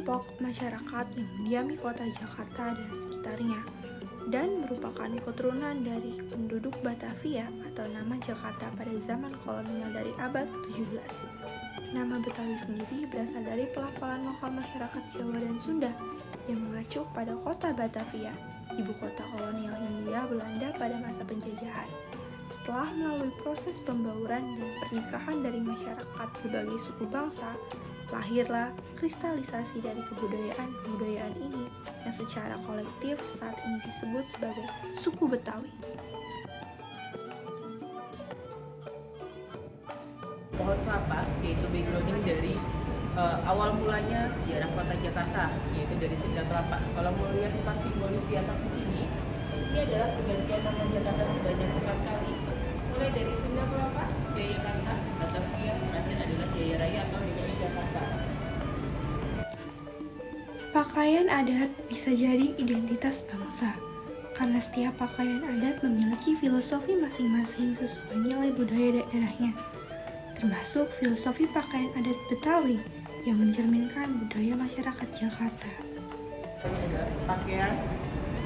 kelompok masyarakat yang mendiami kota Jakarta dan sekitarnya, dan merupakan keturunan dari penduduk Batavia atau nama Jakarta pada zaman kolonial dari abad ke-17. Nama Betawi sendiri berasal dari pelafalan lokal masyarakat Jawa dan Sunda yang mengacu pada kota Batavia, ibu kota kolonial Hindia Belanda pada masa penjajahan. Setelah melalui proses pembauran dan pernikahan dari masyarakat berbagai suku bangsa, lahirlah kristalisasi dari kebudayaan ini yang secara kolektif saat ini disebut sebagai suku Betawi. Pohon kelapa yaitu backgrounding dari awal mulanya sejarah kota Jakarta, yaitu dari Sunda Kelapa. Kalau mau lihat tempat simbolis di atas di sini, ini adalah pergantian nama Jakarta sebanyak 4 kali, mulai dari Sunda Kelapa, Jayakarta, Batavia, terakhir adalah Jaya Raya atau DKI Jakarta. Pakaian adat bisa jadi identitas bangsa, karena setiap pakaian adat memiliki filosofi masing-masing sesuai nilai budaya daerahnya, termasuk filosofi pakaian adat Betawi yang mencerminkan budaya masyarakat Jakarta. Ini adalah pakaian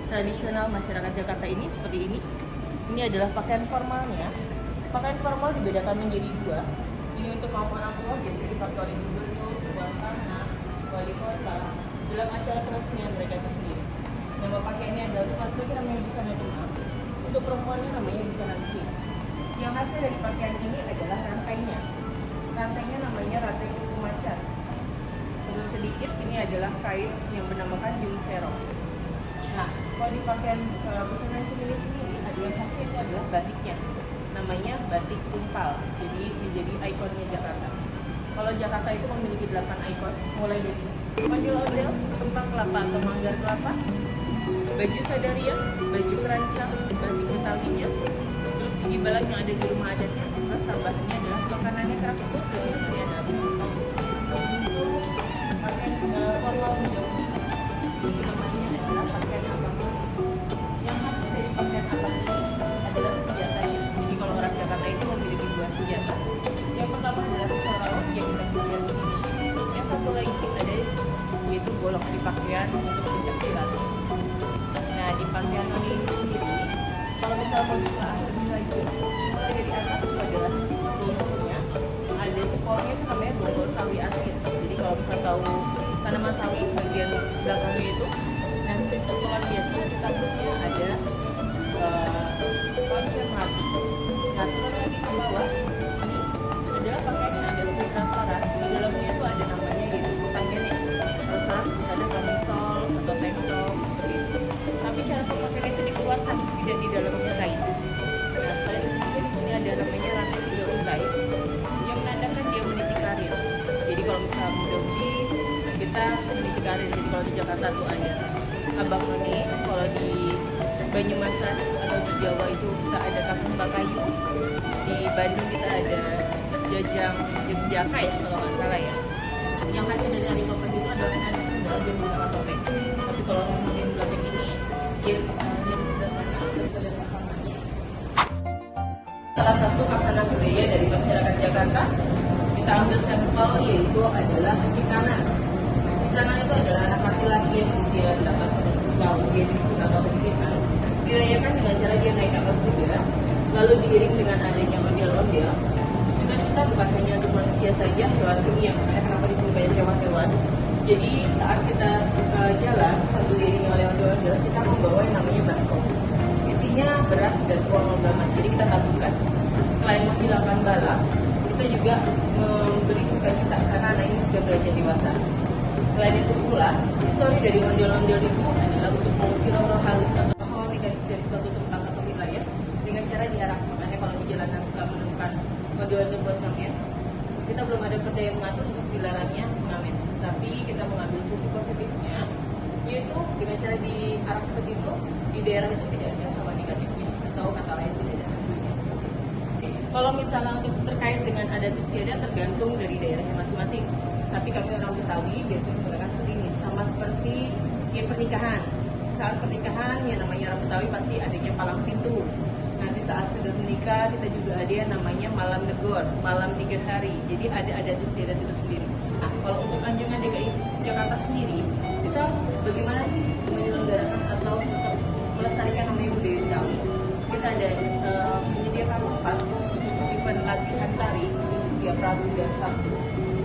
tradisional masyarakat Jakarta ini seperti ini. Ini adalah pakaian formalnya. Pakaian formal dibedakan menjadi 2. Ini untuk kaum orang tua biasanya dipakai oleh gubernur, tanah, wali kota dalam acara peresmian mereka itu sendiri. Nama pakaiannya adalah untuk laki-laki namanya busana demam, untuk perempuannya namanya busana cik. Yang hasil dari pakaian ini adalah rantainya. Rantainya namanya rantai kuku macan. Turun sedikit, ini adalah kain yang bernamakan jungsero. Nah, kalau di pakaian busana cik ini sendiri, ada yang khasnya itu adalah batiknya. Namanya batik tumpal, jadi menjadi ikonnya Jakarta. Kalau Jakarta itu memiliki 8 ikon, mulai dari ondel-ondel, kembang kelapa atau manggar kelapa, baju sadaria, baju kerancang, batik Betawinya, terus gigi balang yang ada di rumah adatnya, plus tambahannya adalah makanannya kerak kebut dan minumannya adalah untuk pakaian formal hijau. Ini namanya adalah pakaian abang. Yang khas dari pakaian abang ini adalah senjatanya. Jadi kalau orang Jakarta itu memiliki 2 senjata. Yang pertama adalah pisau raut yang kita bisa lihat di sini. Yang satu lagi ada yaitu golok di pakaian untuk pencak silat. Nah, di pakaian ini sendiri, kalau misalnya mau buka lebih lanjut, mulai dari atas itu adalah bonggolnya. Ada cepolnya itu namanya bonggol sawi asin. Jadi kalau misalnya tahu tanaman sawi bagian belakangnya itu, nah seperti potongan biasa di tanduknya ada konser mati. Nah, turun lagi ke bawah di sini adalah pakaian yang ada seperti transparan. Di dalamnya itu ada namanya yaitu kutang gini. Terserah ada kamisol atau tank top seperti itu. Tapi cara pemakaian itu dikeluarkan, tidak di dalamnya kain. Nah, selain itu juga di sini ada namanya rantai 3 untai yang menandakan dia meniti karir. Jadi kalau misalnya mudah beli, kita meniti karir. Jadi kalau di Jakarta tuh ada Abang None, kalau di Banyumasan atau di Jawa itu kita ada Kampung Bakayu, di Bandung kita ada Jajang Jaka ya kalau nggak salah ya. Yang hasil dari Alibaba itu adalah ada sendal dia menggunakan topeng. Tapi kalau ngomongin Blatek ini, dia pasangannya di sebelah sana, kita bisa lihat pasangannya. Salah satu kasana budaya dari masyarakat Jakarta kita ambil sampel yaitu adalah Kitanan. Kitanan itu adalah anak laki-laki yang usia 8-10 tahun, dia disebut atau Kitan. Dirayakan dengan cara dia naik atas kuda, lalu diiring dengan adanya ondel-ondel. Cita-cita bukan hanya untuk manusia saja, hewan pun yang kenapa di sini banyak hewan-hewan. Jadi saat kita jalan sambil diiringi oleh ondel-ondel, kita membawa yang namanya baskom. Isinya beras dan uang logam. Jadi kita tabungkan. Selain menghilangkan bala, kita juga memberi sukacita karena anak ini sudah belajar dewasa. Selain itu pula, histori dari ondel-ondel itu adalah untuk mengusir roh halus atau hal negatif dari suatu tempat atau wilayah dengan cara diarahkan. Makanya kalau di jalanan suka menemukan ondel-ondel buat ngamen, kita belum ada perda yang mengatur untuk dilarangnya mengamen. Tapi kita mengambil sisi positifnya, yaitu dengan cara diarah seperti itu, di daerah itu tidak ada hal negatif atau kata lain tidak ada hantunya. Kalau misalnya untuk terkait dengan adat istiadat tergantung dari daerahnya masing-masing. Tapi kami orang Betawi biasanya menggunakan seperti ini, sama seperti pernikahan. Saat pernikahan yang namanya orang Betawi pasti adanya palang pintu. Nanti saat sudah menikah kita juga ada yang namanya malam negor, malam 3 hari. Jadi ada adat istiadat itu sendiri. Nah, kalau untuk Anjungan DKI Jakarta sendiri, kita bagaimana sih menyelenggarakan atau melestarikan namanya budaya Betawi? Kita ada menyediakan tempat untuk event latihan tari di setiap Rabu dan Sabtu.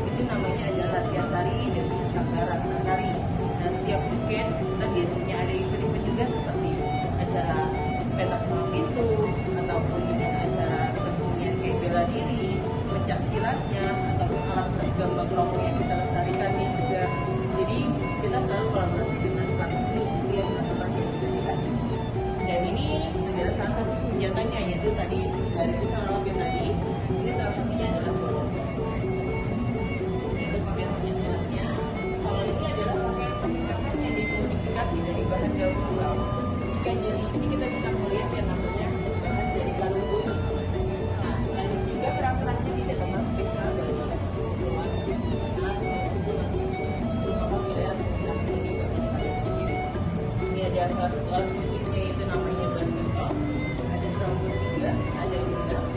Itu namanya adalah latihan tari dan Pusaka Ratna Sari. Nah, setiap weekend kita biasanya ada event-event juga seperti acara pentas malam itu ataupun acara kesenian kayak bela diri, pencak silatnya ataupun alat musik gambang kromong yang kita lestarikan juga. Jadi kita selalu kolaborasi dengan pelatih seni yang teman yang kita lihat. Dan ini adalah salah satu senjatanya, yaitu tadi dari pisang logam tadi. Ini salah satunya adalah bolong. Ini untuk pakaian pencak silatnya. Kalau ini adalah pakaian pernikahan yang dimodifikasi dari bahan daun tunggal. Jika jeli ini kita bisa melihat yang namanya bahan dari kalung bumi. Nah, selain itu juga perangkatnya tidak terlalu spesial dari luar meskipun belum populer bisa sendiri bagi kalian sendiri. Ini ada salah satu alat musiknya yaitu namanya gelas kental, ada trombon juga, ada gendang.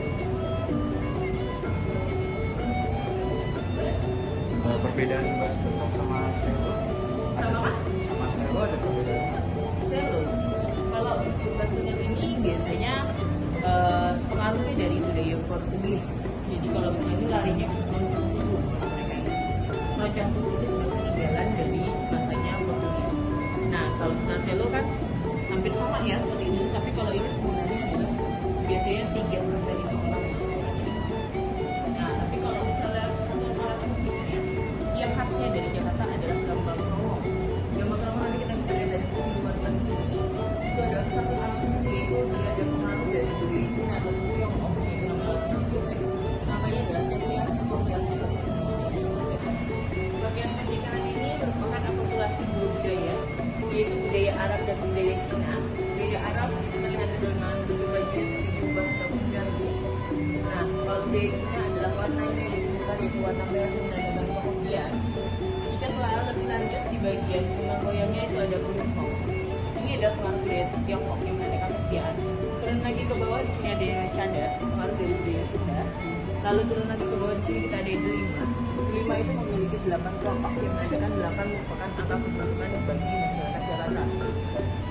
Perbedaan bass kental sama cello? Sama apa? Sama cello ada perbedaan? Cello. Kalau untuk bass kental ini biasanya pengaruhnya dari budaya Portugis. Jadi kalau misalnya ini larinya ke keroncong tubuh mereka ini. Keroncong tubuh itu sudah peninggalan dari masanya Portugis. Nah, kalau misalnya cello kan hampir sama ya seperti ini, tapi kalau ini penggunaannya adalah biasanya 3 sampai 5 orang. Nah, tapi kalau misalnya satu alat musiknya yang khasnya dari Jakarta adalah gambang kromong. Gambang kromong nanti kita bisa lihat dari sisi luar tadi. Itu adalah satu alat musik yaitu dia ada pengaruh dari budaya Cina atau Tiongkok, yaitu namanya adalah tempian tempian. Bagian pernikahan ini merupakan akulturasi dua budaya, yaitu budaya Arab dan budaya Cina. Budaya Arab terlihat dengan bentuk baju seperti jubah ataupun gamis. Nah, kalau budaya Cina adalah warnanya yang ditentukan yaitu warna merah menandakan pengertian. Jika telah lebih lanjut di bagian benang goyangnya itu ada kulit mau. Ini adalah pengaruh budaya Tiongkok yang menandakan kesetiaan. Turun lagi ke bawah di sini ada yang cadar, pengaruh dari budaya Sunda. Lalu turun lagi ke bawah di sini kita ada delima. Delima itu memiliki 8 kelompok yang menandakan 8 merupakan angka keberuntungan bagi masyarakat Jakarta.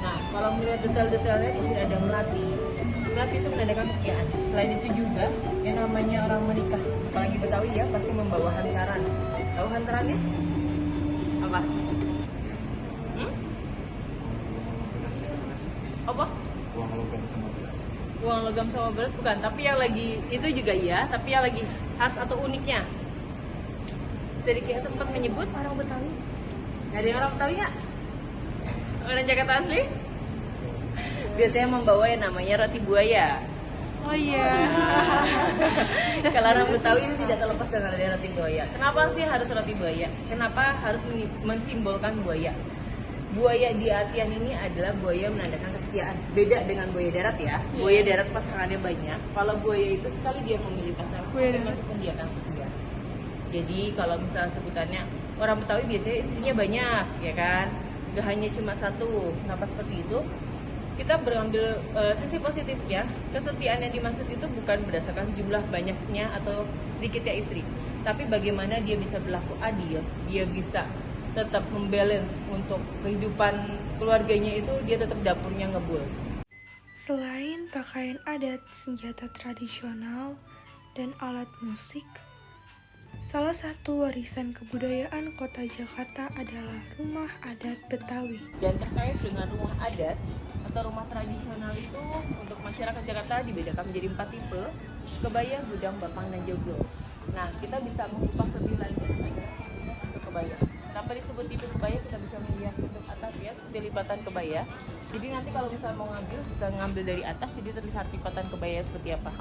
Nah, kalau melihat detail-detailnya di sini ada melati. Melati itu menandakan kesetiaan. Selain itu juga yang namanya orang menikah, apalagi Betawi ya pasti membawa hantaran. Tahu hantarannya? Apa? Apa? Uang logam sama beras. Uang logam sama beras bukan, tapi yang lagi itu juga iya, tapi yang lagi khas atau uniknya. Jadi kayak sempat menyebut Orang Betawi. nggak ada yang orang Betawi nggak? Orang Jakarta asli? Biasanya membawa yang namanya roti buaya. Oh iya. Kalau orang Betawi itu tidak terlepas dengan adanya roti buaya. Kenapa sih harus roti buaya? Kenapa harus mensimbolkan buaya? Buaya di artian ini adalah buaya menandakan kesetiaan. Beda dengan buaya darat ya. Buaya darat pasangannya banyak. Kalau buaya itu sekali dia memilih pasangan, pun dia akan setia. Jadi kalau misalnya sebutannya orang Betawi biasanya istrinya banyak, ya kan? Gak hanya cuma satu. Kenapa seperti itu? Kita berambil sisi positifnya. Kesetiaan yang dimaksud itu bukan berdasarkan jumlah banyaknya atau sedikitnya istri, tapi bagaimana dia bisa berlaku adil, dia bisa tetap membalance untuk kehidupan keluarganya itu, dia tetap dapurnya ngebul. Selain pakaian adat, senjata tradisional, dan alat musik, salah satu warisan kebudayaan kota Jakarta adalah rumah adat Betawi. Dan terkait dengan rumah adat atau rumah tradisional itu untuk masyarakat Jakarta dibedakan menjadi 4 tipe: kebaya, gudang, bapang, dan joglo. Nah, kita bisa mengupas lebih lanjut ke kebaya. Tanpa disebut tipe kebaya, kita bisa melihat bentuk atas ya, seperti lipatan kebaya. Jadi nanti kalau misalnya mau ngambil, bisa ngambil dari atas, jadi terlihat lipatan kebaya seperti apa.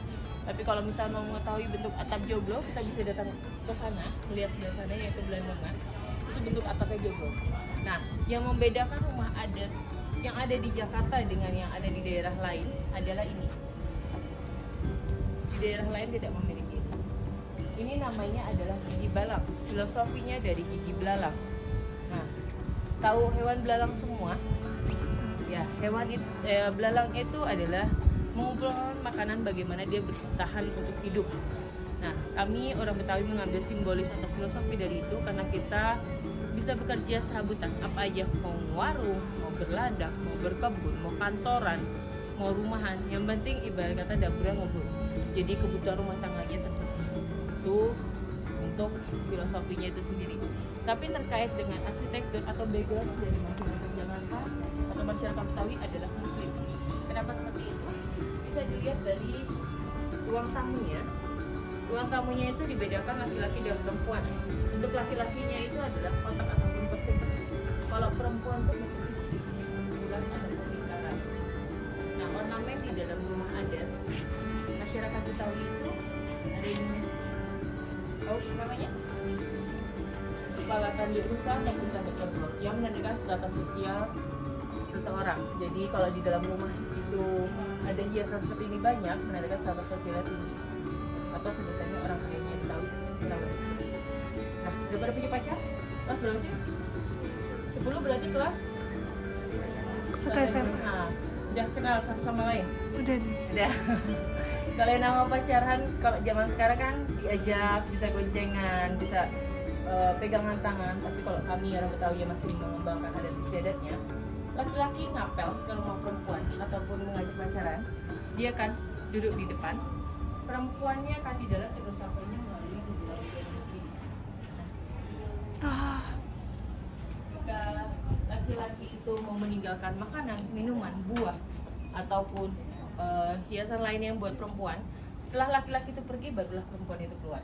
Tapi kalau misalnya mau mengetahui bentuk atap joglo, kita bisa datang ke sana, melihat sebelah sana yaitu belandangan. Itu bentuk atapnya joglo. Nah, yang membedakan rumah adat yang ada di Jakarta dengan yang ada di daerah lain adalah ini. Di daerah lain tidak memiliki itu. Ini namanya adalah gigi belalang. Filosofinya dari gigi belalang. Nah, tahu hewan belalang semua? Ya, hewan belalang itu adalah mengumpulkan makanan bagaimana dia bertahan untuk hidup. Nah, kami orang Betawi mengambil simbolis atau filosofi dari itu karena kita bisa bekerja serabutan apa aja, mau warung, mau berladang, mau berkebun, mau kantoran, mau rumahan, yang penting ibarat kata dapurnya ngumpul. Jadi kebutuhan rumah tangganya terpenuhi. Itu untuk filosofinya itu sendiri. Tapi terkait dengan arsitektur atau background dari masyarakat Jakarta atau masyarakat Betawi adalah Muslim. Kenapa seperti itu? Bisa dilihat dari ruang tamunya. Ruang tamunya itu dibedakan laki-laki dan perempuan. Untuk laki-lakinya itu adalah kotak ataupun persegi. Kalau perempuan itu bulan ataupun lingkaran. Nah, ornamen di dalam rumah adat masyarakat Betawi itu ada ini. Tahu namanya? Kepalatan di usaha ataupun tanda keluarga yang menandakan strata sosial seseorang. Jadi kalau di dalam rumah itu ada hiasan seperti ini banyak, menandakan strata sosial tinggi atau sebutannya orang kayanya Betawi kurang lebih seperti itu. Nah, udah pada punya pacar? Kelas berapa sih? 10 berarti kelas? Satu SMA. Nah, udah kenal satu sama lain? Udah deh. Udah. Kalau yang nama pacaran, kalau zaman sekarang kan diajak, bisa goncengan, bisa pegangan tangan. Tapi kalau kami orang Betawi yang masih mengembangkan adat istiadatnya, laki-laki ngapel ke rumah perempuan ataupun mengajak pacaran, dia kan duduk di depan, perempuannya kan di dalam, terus sampainya melalui hubungan ini. Jika laki-laki itu mau meninggalkan makanan, minuman, buah, ataupun hiasan lainnya yang buat perempuan, setelah laki-laki itu pergi, barulah perempuan itu keluar.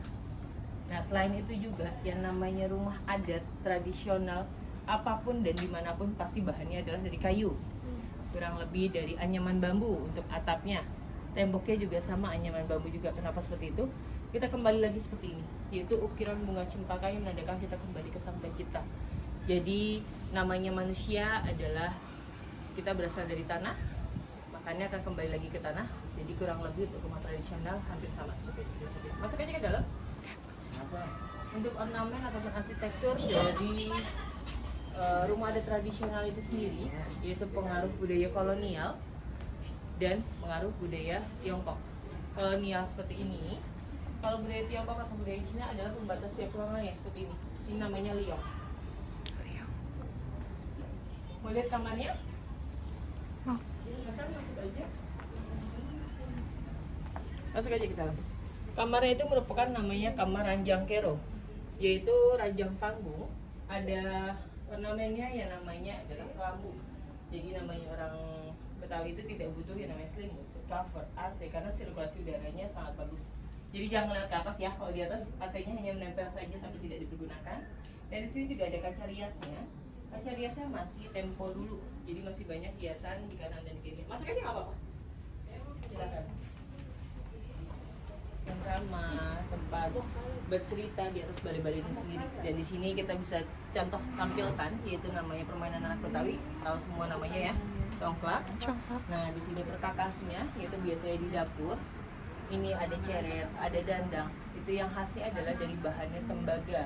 Nah, selain itu juga yang namanya rumah adat tradisional apapun dan dimanapun pasti bahannya adalah dari kayu, kurang lebih dari anyaman bambu untuk atapnya, temboknya juga sama anyaman bambu juga. Kenapa seperti itu? Kita kembali lagi seperti ini, yaitu ukiran bunga cempaka yang menandakan kita kembali ke Sang Pencipta. Jadi namanya manusia adalah kita berasal dari tanah, makanya akan kembali lagi ke tanah. Jadi kurang lebih untuk rumah tradisional hampir sama seperti itu. Masuk aja ke dalam. Untuk ornamen ataupun arsitektur dari rumah adat tradisional itu sendiri, yaitu pengaruh budaya kolonial dan pengaruh budaya Tiongkok. Kolonial seperti ini, kalau budaya Tiongkok atau budaya Cina adalah pembatas tiap ruangan yang seperti ini. Ini namanya liong. Mau lihat kamarnya? Mau. Masuk aja. Masuk aja ke dalam. Kamarnya itu merupakan namanya kamar ranjang kero, yaitu ranjang panggung. Ada ornamennya yang namanya adalah kelambu. Jadi namanya orang Betawi itu tidak butuh yang namanya selimut, cover, AC karena sirkulasi udaranya sangat bagus. Jadi jangan lihat ke atas ya, kalau di atas AC-nya hanya menempel saja tapi tidak dipergunakan. Dan di sini juga ada kaca riasnya. Kaca riasnya masih tempo dulu, jadi masih banyak hiasan di kanan dan di kiri. Masuk aja nggak apa-apa. Silakan. Ramah, tempat bercerita di atas balai-balai ini sendiri. Dan di sini kita bisa contoh tampilkan, yaitu namanya permainan anak Betawi, tahu semua namanya ya, congklak. Nah, di sini perkakasnya, yaitu biasanya di dapur. Ini ada ceret, ada dandang. Itu yang khasnya adalah dari bahannya tembaga.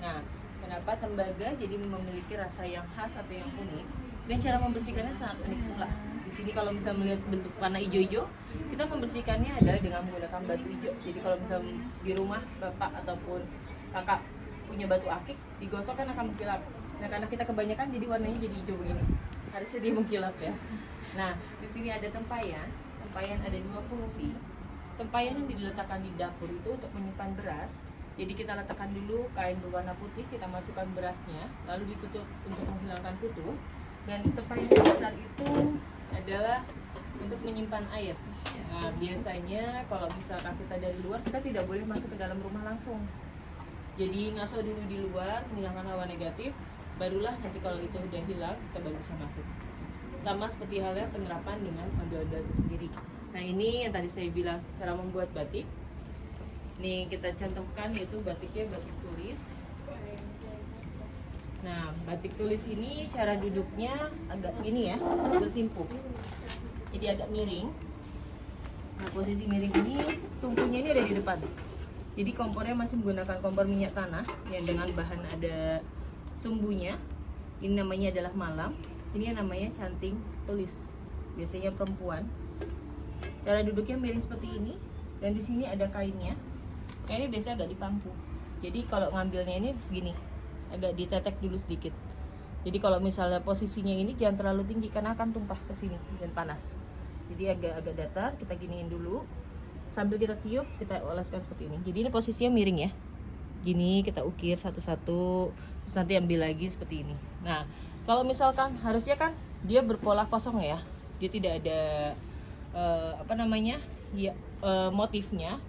Nah, kenapa tembaga jadi memiliki rasa yang khas atau yang unik? Dan cara membersihkannya sangat unik pula. Di sini kalau bisa melihat bentuk warna hijau-hijau, kita membersihkannya adalah dengan menggunakan batu hijau. Jadi kalau bisa di rumah bapak ataupun kakak punya batu akik, digosok kan akan mengkilap. Nah, karena kita kebanyakan jadi warnanya jadi hijau begini. Harusnya dia mengkilap ya. Nah, di sini ada tempayan. Tempayan ada dua fungsi. Tempayan yang diletakkan di dapur itu untuk menyimpan beras. Jadi kita letakkan dulu kain berwarna putih, kita masukkan berasnya, lalu ditutup untuk menghilangkan kutu. Dan tempayan besar itu adalah untuk menyimpan air. Nah, biasanya kalau misalkan kita dari luar, kita tidak boleh masuk ke dalam rumah langsung. Jadi ngaso dulu di luar, menghilangkan hawa negatif, barulah nanti kalau itu udah hilang, kita baru bisa masuk. Sama seperti halnya penerapan dengan ondel-ondel itu sendiri. Nah, ini yang tadi saya bilang cara membuat batik. Nih kita contohkan, yaitu batiknya batik tulis. Nah, batik tulis ini cara duduknya agak gini ya, bersimpuh. Jadi agak miring. Nah, posisi miring ini, tungkunya ini ada di depan. Jadi kompornya masih menggunakan kompor minyak tanah yang dengan bahan ada sumbunya. Ini namanya adalah malam. Ini yang namanya canting tulis. Biasanya perempuan Cara duduknya miring seperti ini, dan di sini ada kainnya. Kainnya biasanya agak dipangku. Jadi kalau ngambilnya ini gini, agak ditetek dulu sedikit. Jadi kalau misalnya posisinya ini jangan terlalu tinggi karena akan tumpah ke sini dan panas. Jadi agak datar, kita giniin dulu. Sambil kita tiup, kita oleskan seperti ini. Jadi ini posisinya miring ya. Gini kita ukir satu-satu, terus nanti ambil lagi seperti ini. Nah, kalau misalkan harusnya kan dia berpola kosong ya. Dia tidak ada motifnya.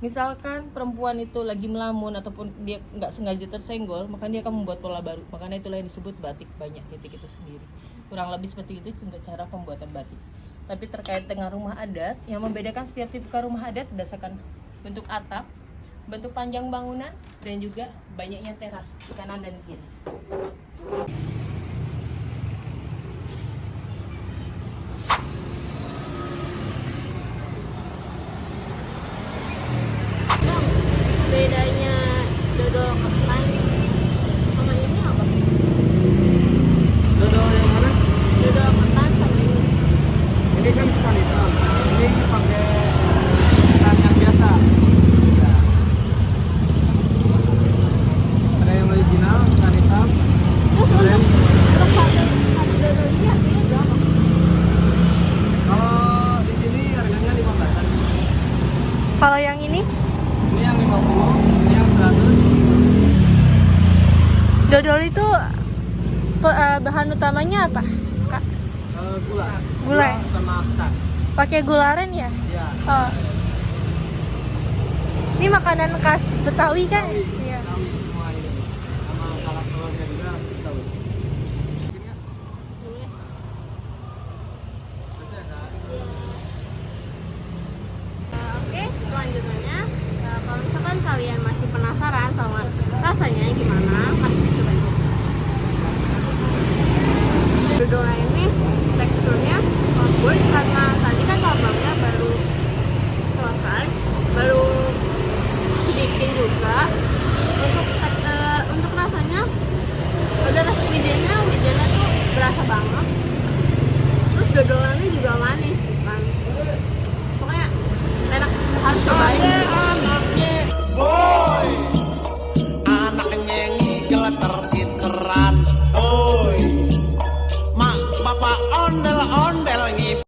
Misalkan perempuan itu lagi melamun ataupun dia nggak sengaja tersenggol, maka dia akan membuat pola baru. Makanya itulah yang disebut batik banyak titik itu sendiri. Kurang lebih seperti itu untuk cara pembuatan batik. Tapi terkait dengan rumah adat, yang membedakan setiap tipe rumah adat berdasarkan bentuk atap, bentuk panjang bangunan, dan juga banyaknya teras kanan dan kiri. Bedanya dodol ketan sama ini apa? Dodol yang mana? Dodol ketan sama ini. Ini kan ketan hitam. Ini pakai ketan yang biasa. Ya. Ada yang original, ketan hitam. Kemudian Satu dodol ini harganya berapa? kalau di sini harganya 15-an. Kalau yang ini? Ini yang 50, ini yang 100. Dodol itu bahan utamanya apa, Kak? Gula. Gula. Sama ketan. Pakai gula aren ya? Ya. Oh. Ini makanan khas Betawi kan? Betawi.